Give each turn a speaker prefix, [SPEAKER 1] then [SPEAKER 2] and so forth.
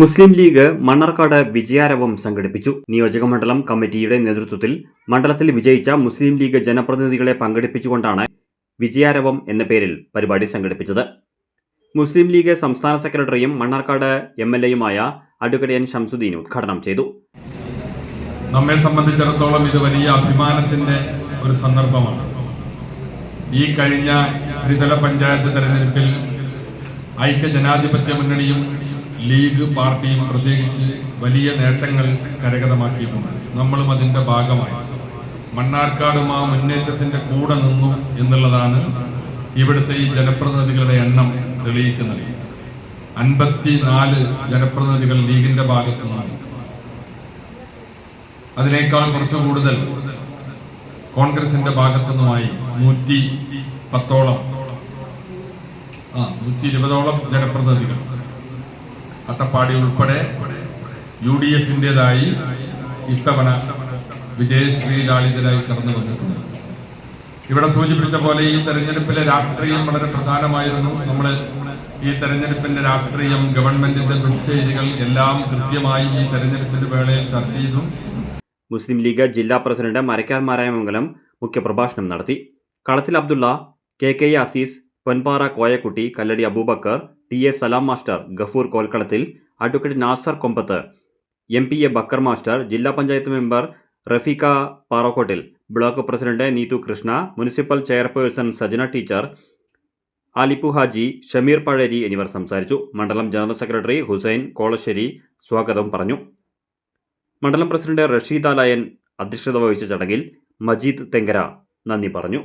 [SPEAKER 1] മുസ്ലിം league Mannarkkad വിജയാരവം സംഘടിപ്പിച്ചു. നിയോജകമണ്ഡലം കമ്മിറ്റിയുടെ നേതൃത്വത്തിൽ മണ്ഡലത്തിൽ വിജയിച്ച മുസ്ലിം ലീഗ് ജനപ്രതിനിധികളെ പങ്കെടുപ്പിച്ചുകൊണ്ടാണ് വിജയാരവം എന്ന പേരിൽ പരിപാടി സംഘടിപ്പിച്ചത്. മുസ്ലിം ലീഗ് സംസ്ഥാന സെക്രട്ടറിയും മണ്ണാർക്കാട് MLAയുമായ അഡ്വക്കേറ്റ് N. ഷംസുദ്ദീൻ ഉദ്ഘാടനം ചെയ്തു.
[SPEAKER 2] നമ്മെ സംബന്ധിച്ചിടത്തോളം ഇത് വലിയ അഭിമാനത്തിന്റെ ഒരു സന്ദർഭമാണ്. ഈ കഴിഞ്ഞ ത്രിതല പഞ്ചായത്ത് തെരഞ്ഞെടുപ്പിൽ ഐക്യ ജനാധിപത്യ മുന്നണിയും ലീഗ് പാർട്ടിയും പ്രത്യേകിച്ച് വലിയ നേട്ടങ്ങൾ കരഗതമാക്കിയിട്ടുണ്ട്. നമ്മളും അതിൻ്റെ ഭാഗമായി മണ്ണാർക്കാടും ആ മുന്നേറ്റത്തിൻ്റെ കൂടെ നിന്നു എന്നുള്ളതാണ് ഇവിടുത്തെ ഈ ജനപ്രതിനിധികളുടെ എണ്ണം തെളിയിക്കുന്നത്. 54 ജനപ്രതിനിധികൾ ലീഗിൻ്റെ ഭാഗത്തു നിന്നാണ്. അതിനേക്കാൾ കുറച്ച് കൂടുതൽ കോൺഗ്രസിന്റെ ഭാഗത്തുനിന്നുമായി 110ഓളം 120ഓളം ജനപ്രതിനിധികൾ അട്ടപ്പാടി ഉൾപ്പെടെ UDFന്റേതായി ഇത്തവണ വിജയശ്രീലാളിതരായി കടന്നു വന്നിട്ടുണ്ട്. ഇവിടെ സൂചിപ്പിച്ച പോലെ ഈ തെരഞ്ഞെടുപ്പിലെ രാഷ്ട്രീയം വളരെ പ്രധാനമായിരുന്നു. നമ്മൾ ഈ തെരഞ്ഞെടുപ്പിന്റെ രാഷ്ട്രീയം, ഗവൺമെന്റിന്റെ ദുശ്ചെയ്തികൾ എല്ലാം കൃത്യമായി ഈ തെരഞ്ഞെടുപ്പിന്റെ വേളയിൽ ചർച്ച ചെയ്തു.
[SPEAKER 1] മുസ്ലിം ലീഗ് ജില്ലാ പ്രസിഡന്റ് മരക്കാർ മാരായമംഗലം മുഖ്യപ്രഭാഷണം നടത്തി. Kalathil Abdulla, KK Aziz, Ponpara Koyakutty, Kalladi Abubakar, TA Salam master, Gafoor Kolkalathil, advocate Nasar Kombath, MPA Bakar master, ജില്ലാ panchayat member Rafeekha Parokkottil, block president Neethu Krishna, municipal chairperson Sajana teacher, Alippu Haji, Shameer Pazheri എന്നിവർ സംസാരിച്ചു. മണ്ഡലം ജനറൽ സെക്രട്ടറി ഹുസൈൻ കോളശ്ശേരി സ്വാഗതം പറഞ്ഞു. മണ്ഡലം പ്രസിഡന്റ് റഷീദ് അലയൻ അധ്യക്ഷത വഹിച്ച ചടങ്ങിൽ മജീദ് തെങ്കര നന്ദി പറഞ്ഞു.